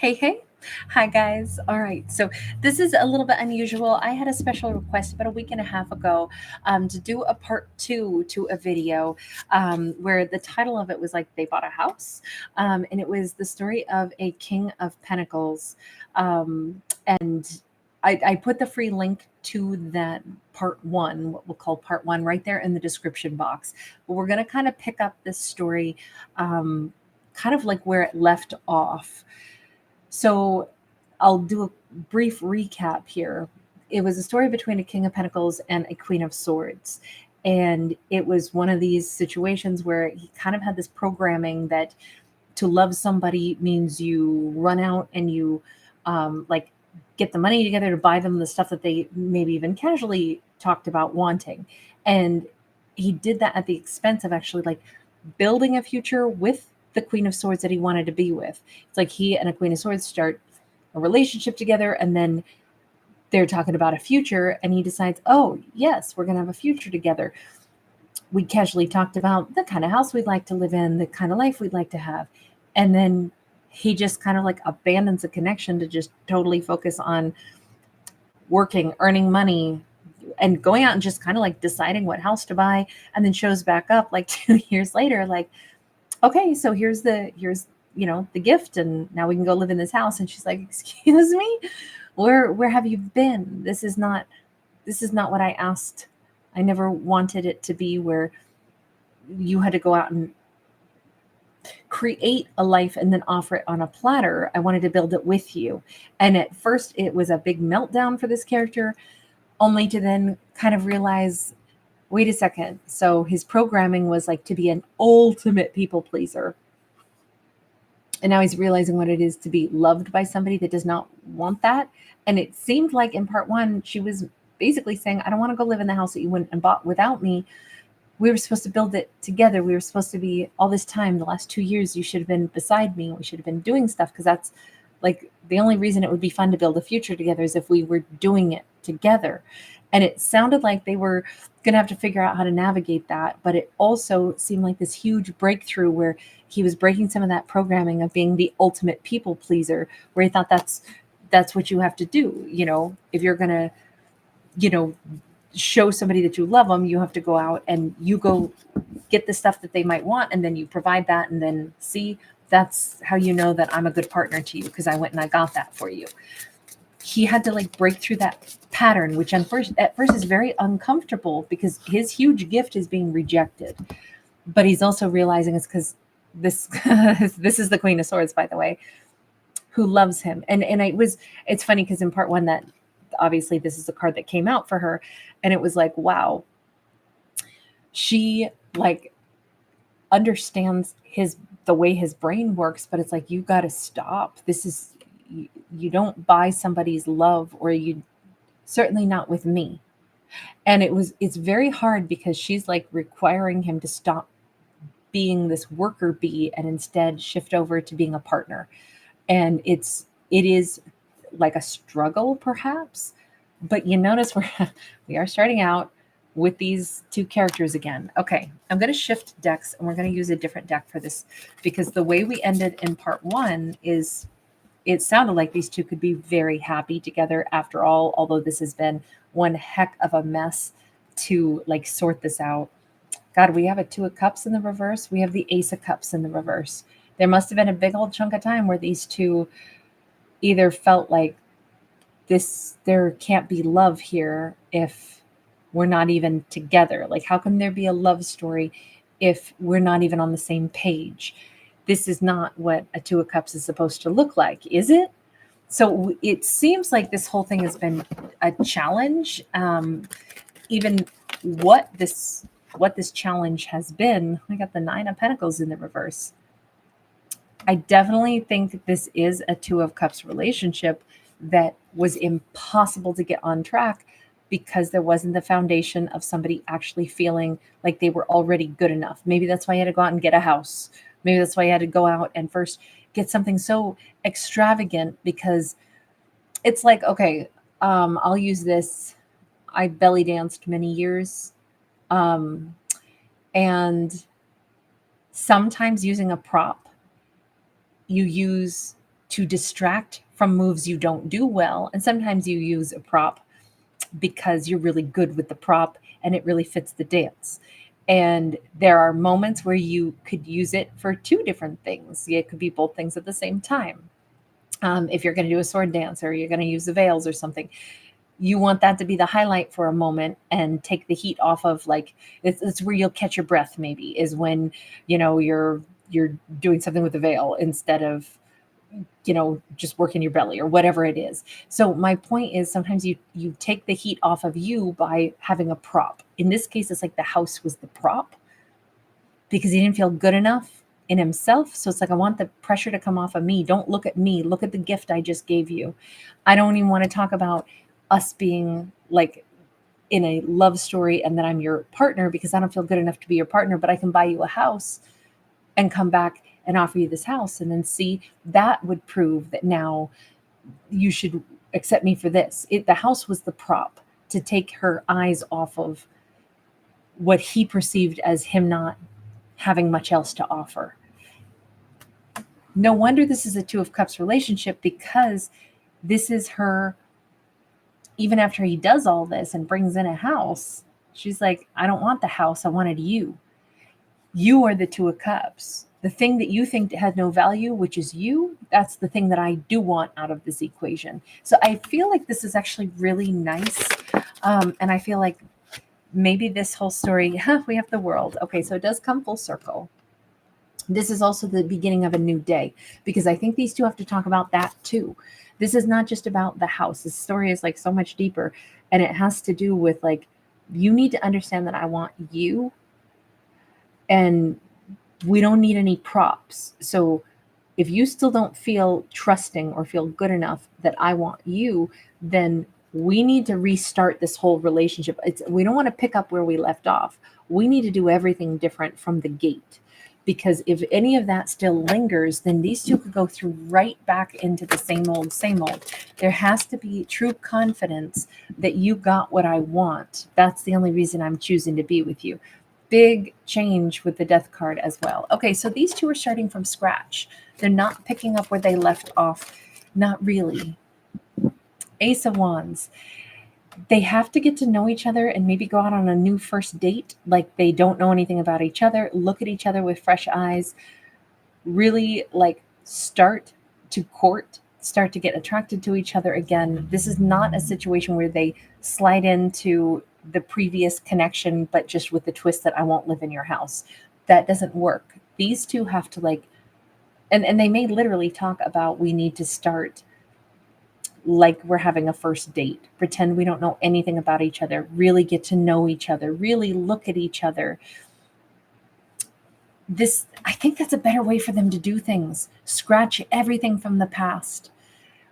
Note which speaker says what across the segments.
Speaker 1: Hey, hey. Hi, guys. All right. So, this is a little bit unusual. I had a special request about a week and a half ago to do a part two to a video where the title of it was like They Bought a House. And it was the story of a King of Pentacles. And I put the free link to that part one, what we'll call part one, right there in the description box. But we're going to kind of pick up this story kind of like where it left off. So I'll do a brief recap here. It was a story between a King of Pentacles and a Queen of Swords. And it was one of these situations where he kind of had this programming that to love somebody means you run out and you like get the money together to buy them the stuff that they maybe even casually talked about wanting. And he did that at the expense of actually like building a future with the Queen of Swords that he wanted to be with. It's like he and a Queen of Swords start a relationship together, and then they're talking about a future, and he decides, oh, yes, we're going to have a future together. We casually talked about the kind of house we'd like to live in, the kind of life we'd like to have. And then he just kind of like abandons the connection to just totally focus on working, earning money, and going out and just kind of like deciding what house to buy, and then shows back up like 2 years later, like, okay, so here's the gift, and now we can go live in this house. And she's like, excuse me, where have you been? This is not what I asked. I never wanted it to be where you had to go out and create a life and then offer it on a platter. I wanted to build it with you. And at first it was a big meltdown for this character, only to then kind of realize, wait a second. So his programming was like to be an ultimate people pleaser. And now he's realizing what it is to be loved by somebody that does not want that. And it seemed like in part one, she was basically saying, I don't want to go live in the house that you went and bought without me. We were supposed to build it together. We were supposed to be all this time, the last 2 years, you should have been beside me. We should have been doing stuff, because that's like the only reason it would be fun to build a future together is if we were doing it together. And it sounded like they were going to have to figure out how to navigate that. But it also seemed like this huge breakthrough where he was breaking some of that programming of being the ultimate people pleaser, where he thought that's what you have to do. If you're going to, you know, show somebody that you love them, you have to go out and you go get the stuff that they might want, and then you provide that, and then see, that's how you know that I'm a good partner to you, because I went and I got that for you. He had to like break through that pattern, which at first is very uncomfortable because his huge gift is being rejected. But he's also realizing it's because this this is the Queen of Swords, by the way, who loves him. And it's funny because in part one, that obviously this is the card that came out for her, and it was like, wow, she like understands the way his brain works, but it's like, you got to stop. You don't buy somebody's love, or you certainly not with me. And it's very hard because she's like requiring him to stop being this worker bee and instead shift over to being a partner. And it is like a struggle perhaps, but you notice we are starting out with these two characters again. Okay, I'm going to shift decks, and we're going to use a different deck for this, because the way we ended in part one is, it sounded like these two could be very happy together after all, although this has been one heck of a mess to like sort this out. God, we have a Two of Cups in the reverse. We have the Ace of Cups in the reverse. There must have been a big old chunk of time where these two either felt like there can't be love here if we're not even together. Like, how can there be a love story if we're not even on the same page? This is not what a Two of Cups is supposed to look like, is it? So it seems like this whole thing has been a challenge. Even what this challenge has been, I got the Nine of Pentacles in the reverse. I definitely think this is a Two of Cups relationship that was impossible to get on track because there wasn't the foundation of somebody actually feeling like they were already good enough. Maybe that's why you had to go out and get a house. Maybe that's why you had to go out and first get something so extravagant, because it's like, okay, I'll use this. I belly danced many years. And sometimes using a prop you use to distract from moves you don't do well. And sometimes you use a prop because you're really good with the prop and it really fits the dance. And there are moments where you could use it for two different things. It could be both things at the same time. If you're going to do a sword dance or you're going to use the veils or something, you want that to be the highlight for a moment and take the heat off of, like, it's where you'll catch your breath, maybe, is when, you're doing something with the veil instead of, just working your belly or whatever it is. So my point is, sometimes you take the heat off of you by having a prop. In this case, it's like the house was the prop because he didn't feel good enough in himself. So it's like, I want the pressure to come off of me. Don't look at me. Look at the gift I just gave you. I don't even want to talk about us being like in a love story and that I'm your partner, because I don't feel good enough to be your partner, but I can buy you a house and come back and offer you this house. And then see, that would prove that now you should accept me for this. The house was the prop to take her eyes off of what he perceived as him not having much else to offer. No wonder this is a Two of Cups relationship, because this is her, even after he does all this and brings in a house, she's like, I don't want the house. I wanted you. You are the Two of Cups. The thing that you think has no value, which is you, that's the thing that I do want out of this equation. So I feel like this is actually really nice. And I feel like maybe this whole story, we have the World. Okay, so it does come full circle. This is also the beginning of a new day, because I think these two have to talk about that too. This is not just about the house. This story is like so much deeper, and it has to do with, like, you need to understand that I want you, and we don't need any props. So if you still don't feel trusting or feel good enough that I want you, then we need to restart this whole relationship. We don't want to pick up where we left off. We need to do everything different from the gate. Because if any of that still lingers, then these two could go through right back into the same old, same old. There has to be true confidence that you got what I want. That's the only reason I'm choosing to be with you. Big change with the Death card as well. Okay, so these two are starting from scratch. They're not picking up where they left off. Not really. Ace of Wands. They have to get to know each other and maybe go out on a new first date. Like, they don't know anything about each other. Look at each other with fresh eyes. Really, like, start to court, start to get attracted to each other again. This is not a situation where they slide into the previous connection, but just with the twist that I won't live in your house. That doesn't work. These two have to, like, and they may literally talk about, we need to start like we're having a first date. Pretend we don't know anything about each other. Really get to know each other. Really look at each other. I think that's a better way for them to do things. Scratch everything from the past.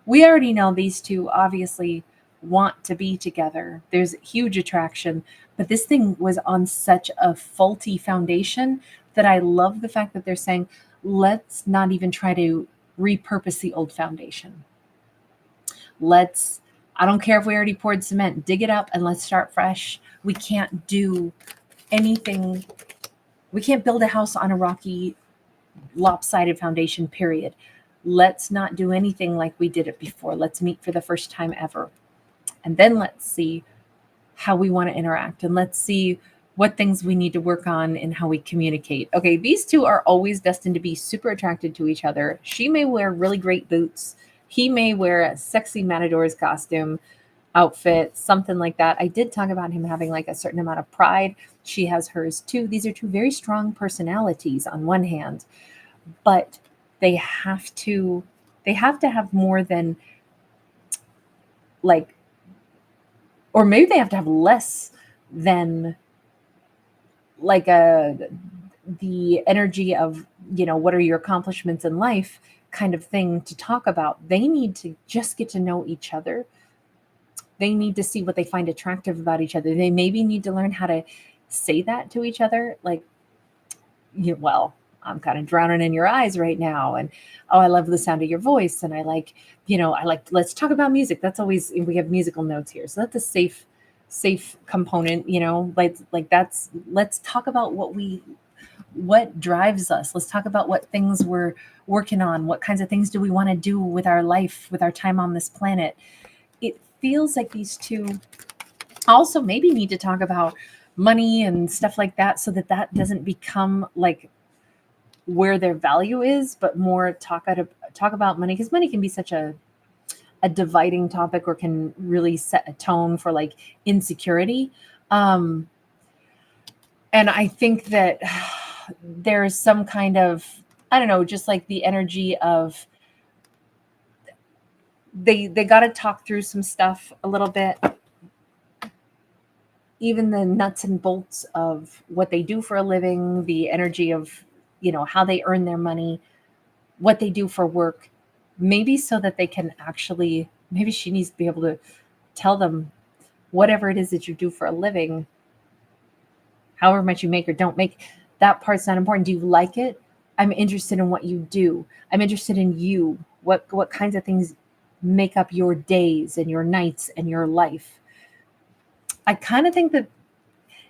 Speaker 1: We already know these two obviously want to be together. There's huge attraction, but this thing was on such a faulty foundation that I love the fact that they're saying, let's not even try to repurpose the old foundation. I don't care if we already poured cement, dig it up and let's start fresh. We can't do anything. We can't build a house on a rocky, lopsided foundation, period. Let's not do anything like we did it before. Let's meet for the first time ever. And then let's see how we want to interact. And let's see what things we need to work on and how we communicate. Okay, these two are always destined to be super attracted to each other. She may wear really great boots. He may wear a sexy matador's costume, outfit, something like that. I did talk about him having like a certain amount of pride. She has hers too. These are two very strong personalities on one hand, but they have to have more than, like, or maybe they have to have less than like the energy of, what are your accomplishments in life kind of thing to talk about. They need to just get to know each other. They need to see what they find attractive about each other. They maybe need to learn how to say that to each other. Like, well, I'm kind of drowning in your eyes right now. And, oh, I love the sound of your voice. And I like, let's talk about music. That's always, we have musical notes here. So that's a safe component, let's talk about what we what drives us. Let's talk about what things we're working on. What kinds of things do we want to do with our life, with our time on this planet? It feels like these two also maybe need to talk about money and stuff like that, so that that doesn't become like where their value is, but more talk about money, because money can be such a dividing topic, or can really set a tone for like insecurity. Um, and I think that there's some kind of, I don't know, just like the energy of they got to talk through some stuff a little bit, even the nuts and bolts of what they do for a living, the energy of, you know, how they earn their money, what they do for work, maybe so that they can actually, maybe she needs to be able to tell them whatever it is that you do for a living, however much you make or don't make, that part's not important. Do you like it? I'm interested in what you do. I'm interested in you. What kinds of things make up your days and your nights and your life? I kind of think that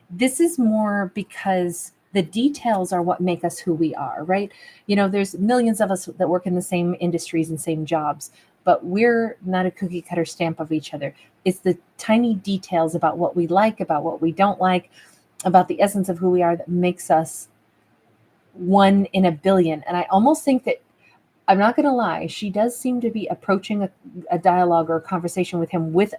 Speaker 1: this is more because the details are what make us who we are, right? You know, there's millions of us that work in the same industries and same jobs, but we're not a cookie cutter stamp of each other. It's the tiny details about what we like, about what we don't like, about the essence of who we are that makes us one in a billion. And I almost think that, I'm not going to lie, she does seem to be approaching a dialogue or a conversation with him with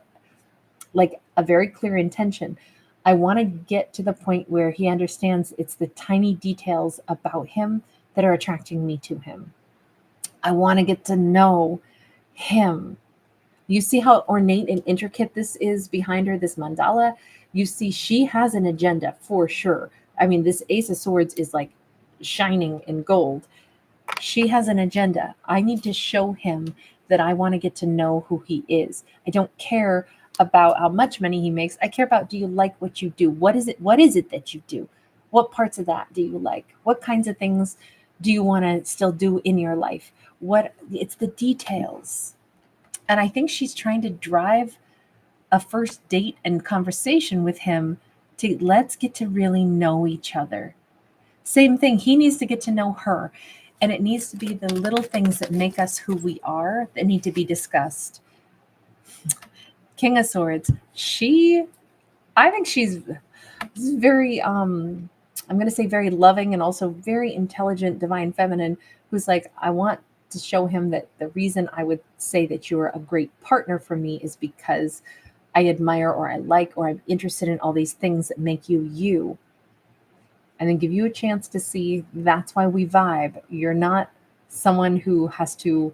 Speaker 1: like a very clear intention. I want to get to the point where he understands it's the tiny details about him that are attracting me to him. I want to get to know him. You see how ornate and intricate this is behind her, this mandala? You see, she has an agenda for sure. I mean, this Ace of Swords is like shining in gold. She has an agenda. I need to show him that I want to get to know who he is. I don't care about how much money he makes. I care about, do you like what you do? What is it that you do? What parts of that do you like? What kinds of things do you want to still do in your life? It's the details. And I think she's trying to drive a first date and conversation with him to, let's get to really know each other. Same thing. He needs to get to know her. And it needs to be the little things that make us who we are that need to be discussed. King of Swords. I think she's very, I'm going to say very loving and also very intelligent, divine feminine, who's like, I want to show him that the reason I would say that you're a great partner for me is because I admire, or I like, or I'm interested in all these things that make you you. And then give you a chance to see that's why we vibe. You're not someone who has to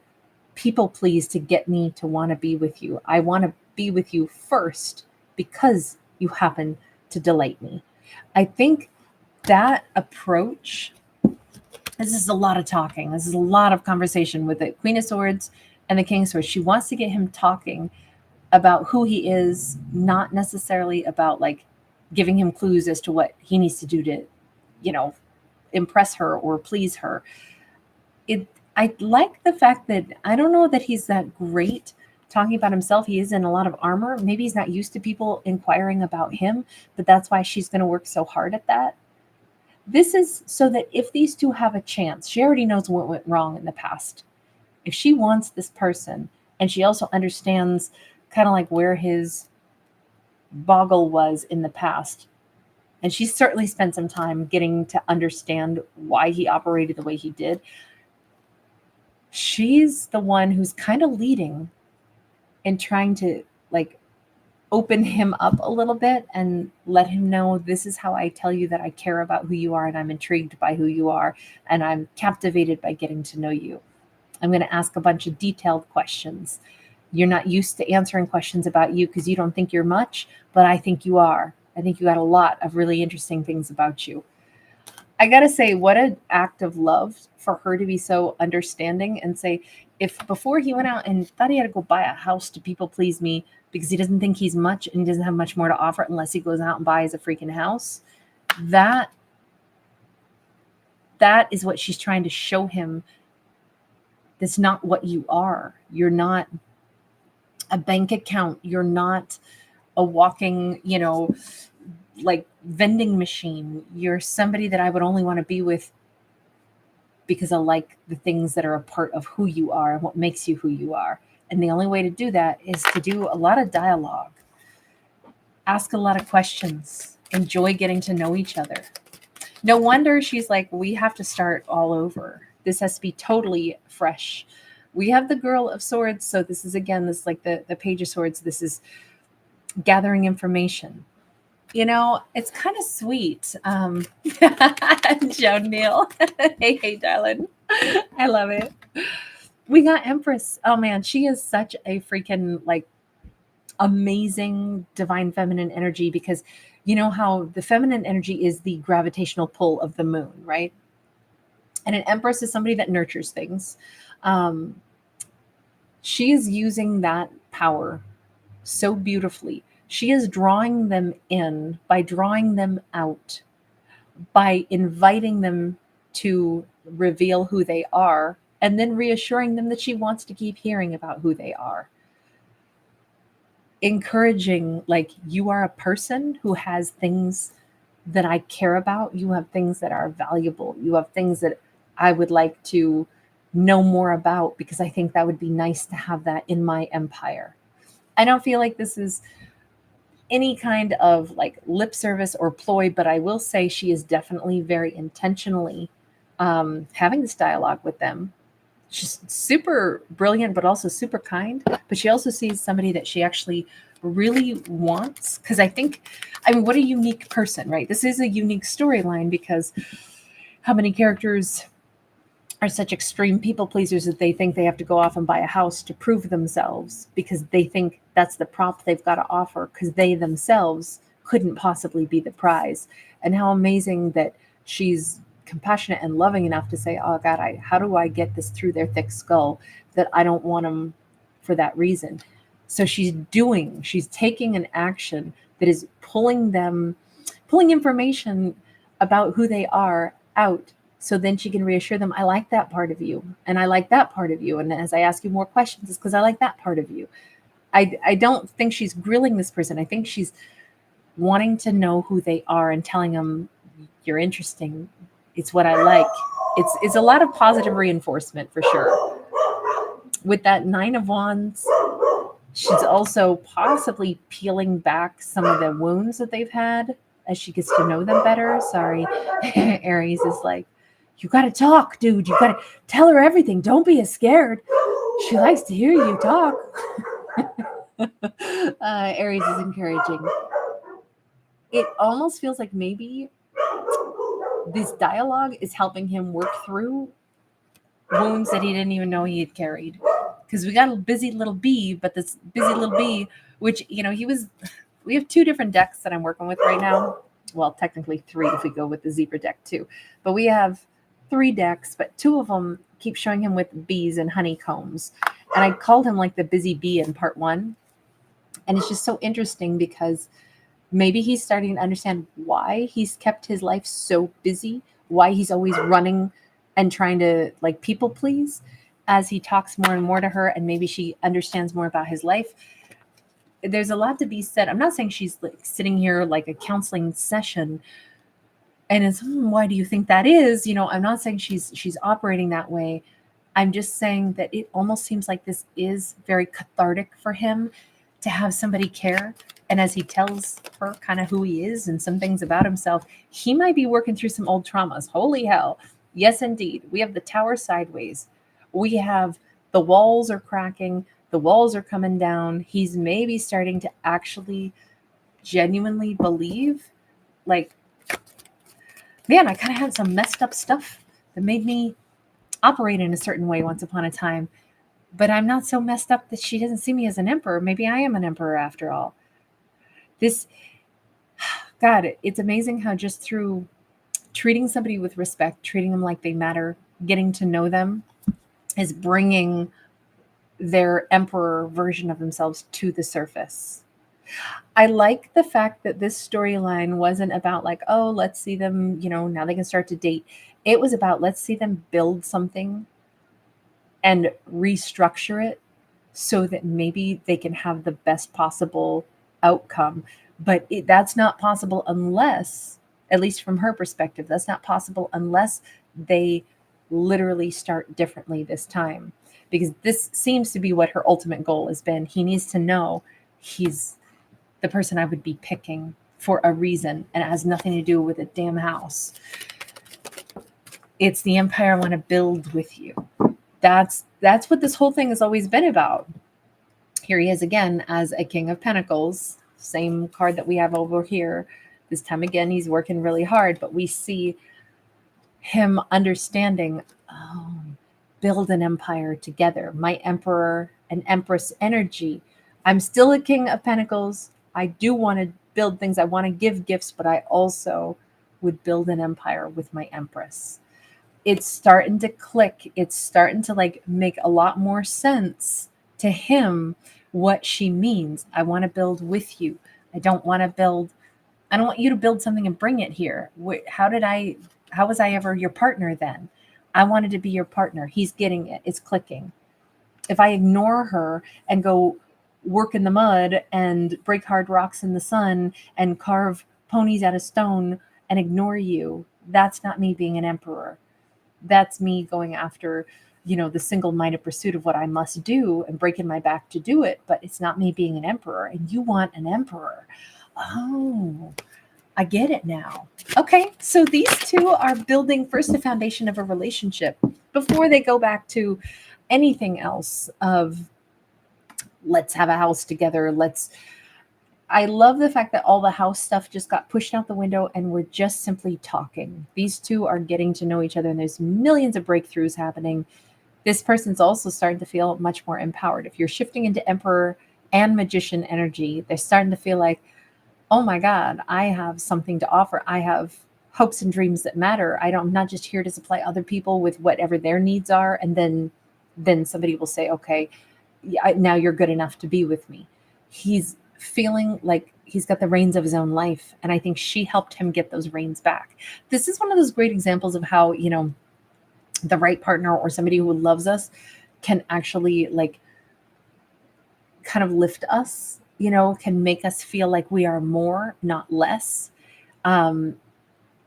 Speaker 1: people please to get me to want to be with you. I want to be with you first because you happen to delight me. I think that approach, this is a lot of talking. This is a lot of conversation with the Queen of Swords and the King of Swords. She wants to get him talking about who he is, not necessarily about like giving him clues as to what he needs to do to, you know, impress her or please her. I like the fact that I don't know that he's that great talking about himself. He is in a lot of armor. Maybe he's not used to people inquiring about him, but that's why she's going to work so hard at that. This is so that if these two have a chance, she already knows what went wrong in the past. If she wants this person, and she also understands kind of like where his boggle was in the past, and she's certainly spent some time getting to understand why he operated the way he did. She's the one who's kind of leading and trying to like open him up a little bit and let him know, this is how I tell you that I care about who you are and I'm intrigued by who you are and I'm captivated by getting to know you. I'm going to ask a bunch of detailed questions. You're not used to answering questions about you because you don't think you're much, but I think you are. I think you got a lot of really interesting things about you. I got to say, what an act of love for her to be so understanding and say, if before he went out and thought he had to go buy a house to people please me because he doesn't think he's much and he doesn't have much more to offer unless he goes out and buys a freaking house, that is what she's trying to show him. That's not what you are. You're not a bank account. You're not a walking, like vending machine. You're somebody that I would only want to be with because I like the things that are a part of who you are and what makes you who you are. And the only way to do that is to do a lot of dialogue, ask a lot of questions, enjoy getting to know each other. No wonder she's like, we have to start all over. This has to be totally fresh. We have the Girl of Swords. So this is, again, this like the Page of Swords. This is gathering information. You know, it's kind of sweet. Joan Neal. Hey, darling. I love it. We got Empress. Oh, man. She is such a freaking, like, amazing divine feminine energy, because you know how the feminine energy is the gravitational pull of the moon, right? And an Empress is somebody that nurtures things. She is using that power so beautifully. She is drawing them in by drawing them out, by inviting them to reveal who they are, and then reassuring them that she wants to keep hearing about who they are. Encouraging, like, you are a person who has things that I care about. You have things that are valuable. You have things that I would like to know more about, because I think that would be nice to have that in my empire. I don't feel like this is any kind of like lip service or ploy, but I will say she is definitely very intentionally having this dialogue with them. She's super brilliant, but also super kind. But she also sees somebody that she actually really wants. Because I mean, what a unique person, right? This is a unique storyline, because how many characters are such extreme people pleasers that they think they have to go off and buy a house to prove themselves, because they think that's the prop they've got to offer, because they themselves couldn't possibly be the prize. And how amazing that she's compassionate and loving enough to say, oh God, how do I get this through their thick skull that I don't want them for that reason? So she's taking an action that is pulling information about who they are out. So then she can reassure them, I like that part of you. And I like that part of you. And as I ask you more questions, it's because I like that part of you. I don't think she's grilling this person. I think she's wanting to know who they are and telling them, you're interesting. It's what I like. It's a lot of positive reinforcement for sure. With that Nine of Wands, she's also possibly peeling back some of the wounds that they've had as she gets to know them better. Sorry, Aries is like, you got to talk, dude. You got to tell her everything. Don't be as scared. She likes to hear you talk. Aries is encouraging. It almost feels like maybe this dialogue is helping him work through wounds that he didn't even know he had carried. Because we got a busy little bee, but this busy little bee, which, you know, we have 2 different decks that I'm working with right now. Well, technically 3 if we go with the zebra deck too. But we have 3 decks, but 2 of them keep showing him with bees and honeycombs. And I called him like the busy bee in part 1. And it's just so interesting, because maybe he's starting to understand why he's kept his life so busy, why he's always running and trying to like people please, as he talks more and more to her, and maybe she understands more about his life. There's a lot to be said. I'm not saying she's like sitting here like a counseling session and it's, why do you think that is? You know, I'm not saying she's operating that way. I'm just saying that it almost seems like this is very cathartic for him to have somebody care. And as he tells her kind of who he is and some things about himself, he might be working through some old traumas. Holy hell. Yes, indeed. We have the tower sideways. We have the walls are cracking. The walls are coming down. He's maybe starting to actually genuinely believe, like, man, I kind of had some messed up stuff that made me operate in a certain way once upon a time. But I'm not so messed up that she doesn't see me as an emperor. Maybe I am an emperor after all. God, it's amazing how just through treating somebody with respect, treating them like they matter, getting to know them, is bringing their emperor version of themselves to the surface. I like the fact that this storyline wasn't about like, oh, let's see them, you know, now they can start to date. It was about, let's see them build something and restructure it so that maybe they can have the best possible outcome. But that's not possible unless, at least from her perspective, that's not possible unless they literally start differently this time. Because this seems to be what her ultimate goal has been. He needs to know he's the person I would be picking for a reason, and it has nothing to do with a damn house. It's the empire I want to build with you. That's what this whole thing has always been about. Here he is again as a King of Pentacles, same card that we have over here. This time again, he's working really hard, but we see him understanding, oh, build an empire together. My Emperor and Empress energy. I'm still a King of Pentacles. I do want to build things. I want to give gifts, but I also would build an empire with my Empress. It's starting to click. It's starting to like make a lot more sense to him what she means. I want to build with you. I don't want you to build something and bring it here. How was I ever your partner then? I wanted to be your partner. He's getting it. It's clicking. If I ignore her and go work in the mud and break hard rocks in the sun and carve ponies out of stone and ignore you, that's not me being an emperor. That's me going after, the single-minded pursuit of what I must do and breaking my back to do it. But it's not me being an emperor. And you want an emperor. Oh, I get it now. Okay, so these two are building first the foundation of a relationship before they go back to anything else of let's have a house together. I love the fact that all the house stuff just got pushed out the window and we're just simply talking. These two are getting to know each other and there's millions of breakthroughs happening. This person's also starting to feel much more empowered. If you're shifting into Emperor and Magician energy, they're starting to feel like, oh my God, I have something to offer. I have hopes and dreams that matter. I'm not just here to supply other people with whatever their needs are. And then somebody will say, okay, yeah, now you're good enough to be with me. He's feeling like he's got the reins of his own life. And I think she helped him get those reins back. This is one of those great examples of how, the right partner or somebody who loves us can actually like kind of lift us, can make us feel like we are more, not less.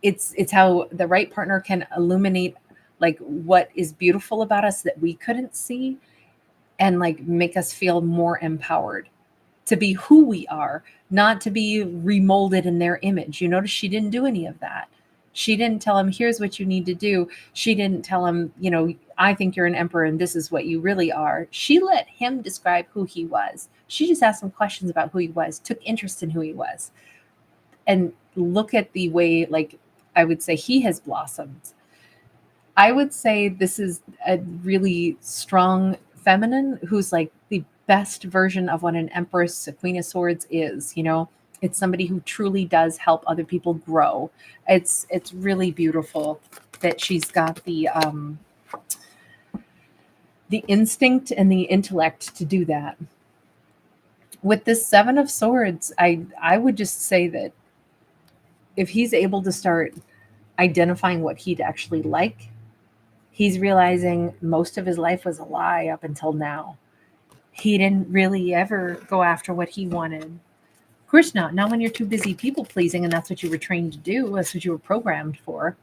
Speaker 1: It's how the right partner can illuminate like what is beautiful about us that we couldn't see and like make us feel more empowered to be who we are, not to be remolded in their image. You notice she didn't do any of that. She didn't tell him, here's what you need to do. She didn't tell him, I think you're an emperor and this is what you really are. She let him describe who he was. She just asked him questions about who he was, took interest in who he was. And look at the way, like, I would say he has blossomed. I would say this is a really strong feminine who's like the best version of what an empress, a queen of swords is, It's somebody who truly does help other people grow. It's really beautiful that she's got the instinct and the intellect to do that. With this Seven of Swords, I would just say that if he's able to start identifying what he'd actually like, he's realizing most of his life was a lie up until now. He didn't really ever go after what he wanted. Of course not when you're too busy people pleasing and that's what you were trained to do. That's what you were programmed for.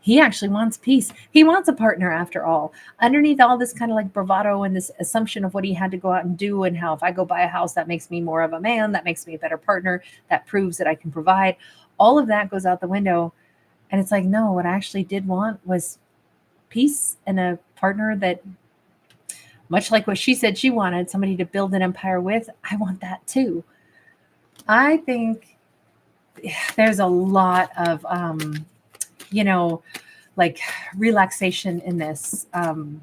Speaker 1: He actually wants peace. He wants a partner after all. Underneath all this kind of like bravado and this assumption of what he had to go out and do and how if I go buy a house, that makes me more of a man, that makes me a better partner, that proves that I can provide. All of that goes out the window. And it's like, no, what I actually did want was peace and a partner that, much like what she said she wanted, somebody to build an empire with. I want that too. I think there's a lot of, like relaxation in this, and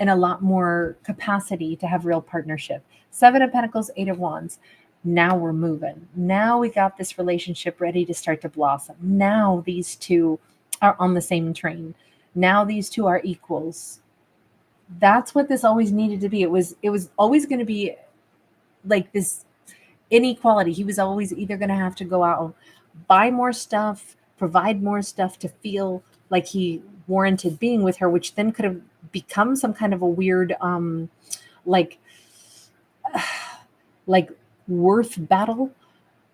Speaker 1: a lot more capacity to have real partnership. Seven of Pentacles, Eight of Wands. Now we're moving. Now we got this relationship ready to start to blossom. Now these two are on the same train. Now these two are equals. That's what this always needed to be. It was always going to be like this inequality. He was always either going to have to go out, buy more stuff, provide more stuff to feel like he warranted being with her, which then could have become some kind of a weird, like worth battle.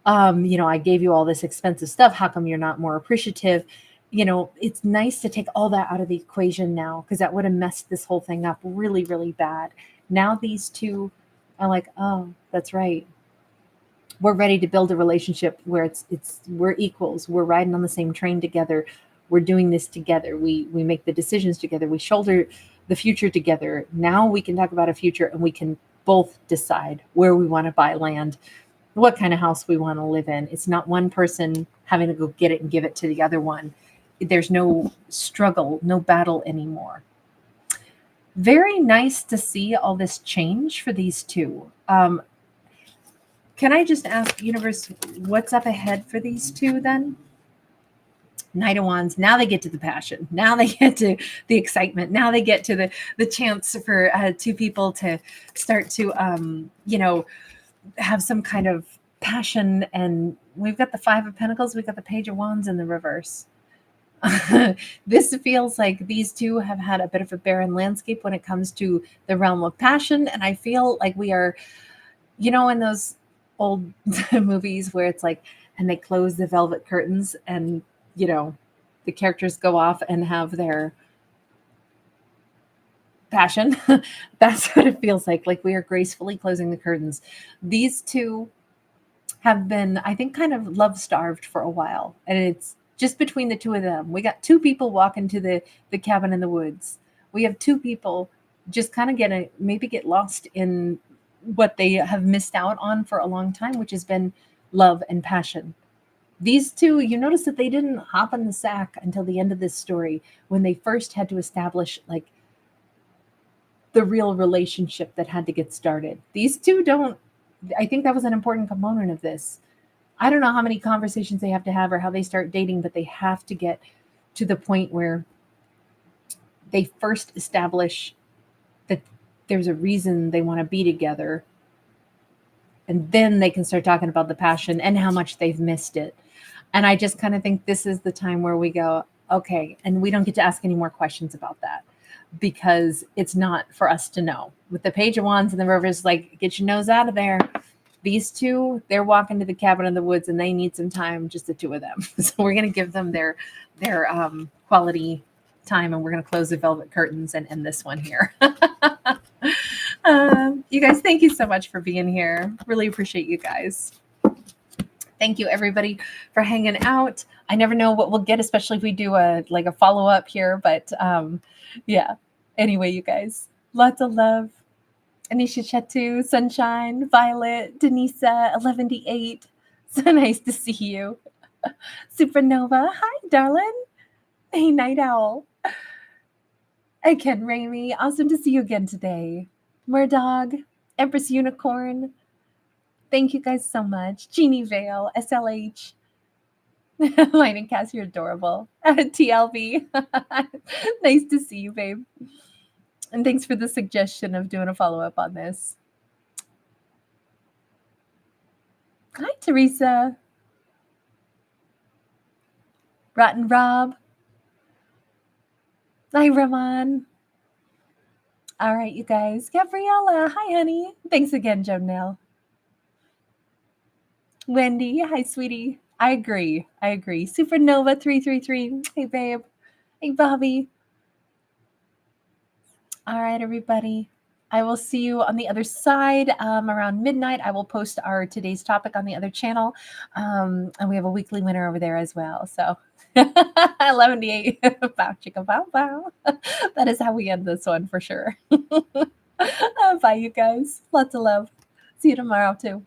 Speaker 1: I gave you all this expensive stuff. How come you're not more appreciative? It's nice to take all that out of the equation now, because that would have messed this whole thing up really, really bad. Now these two are like, oh, that's right. We're ready to build a relationship where we're equals. We're riding on the same train together. We're doing this together. We make the decisions together. We shoulder the future together. Now we can talk about a future, and we can both decide where we want to buy land, what kind of house we want to live in. It's not one person having to go get it and give it to the other one. There's no struggle, no battle anymore. Very nice to see all this change for these two. Can I just ask, universe, what's up ahead for these two then? Knight of Wands. Now they get to the passion. Now they get to the excitement. Now they get to the chance for two people to start to, have some kind of passion. And we've got the Five of Pentacles. We've got the Page of Wands in the reverse. This feels like these two have had a bit of a barren landscape when it comes to the realm of passion. And I feel like we are, in those old movies where it's like, and they close the velvet curtains and, the characters go off and have their passion. That's what it feels like. Like we are gracefully closing the curtains. These two have been, I think, kind of love starved for a while. And it's just between the two of them. We got two people walking to the cabin in the woods. We have two people just kind of get lost in what they have missed out on for a long time, which has been love and passion. These two, you notice that they didn't hop in the sack until the end of this story, when they first had to establish like the real relationship that had to get started. These two don't, I think that was an important component of this. I don't know how many conversations they have to have or how they start dating, but they have to get to the point where they first establish that there's a reason they want to be together. And then they can start talking about the passion and how much they've missed it. And I just kind of think this is the time where we go, okay, and we don't get to ask any more questions about that, because it's not for us to know. With the Page of Wands and the reverse, like, get your nose out of there. These two, they're walking to the cabin in the woods and they need some time, just the two of them. So we're going to give them their quality time, and we're going to close the velvet curtains and end this one here. You guys, thank you so much for being here. Really appreciate you guys. Thank you, everybody, for hanging out. I never know what we'll get, especially if we do a follow-up here. But yeah. Anyway, you guys, lots of love. Anisha Chatu, Sunshine, Violet, Denisa, 11D8. So nice to see you. Supernova, hi, darling. Hey, Night Owl. Hey, Ken Ramey, awesome to see you again today. Murdog, Empress Unicorn. Thank you guys so much. Jeannie Vale, SLH. Light and Cass, you're adorable. TLV. Nice to see you, babe. And thanks for the suggestion of doing a follow-up on this. Hi, Teresa. Rotten Rob. Hi, Ramon. All right, you guys. Gabriella. Hi, honey. Thanks again, Jonelle. Wendy. Hi, sweetie. I agree. Supernova 333. Hey, babe. Hey, Bobby. All right, everybody. I will see you on the other side around midnight. I will post our today's topic on the other channel. And we have a weekly winner over there as well. So 11:08. Bow, chicka, bow, bow. That is how we end this one for sure. Bye, you guys. Lots of love. See you tomorrow, too.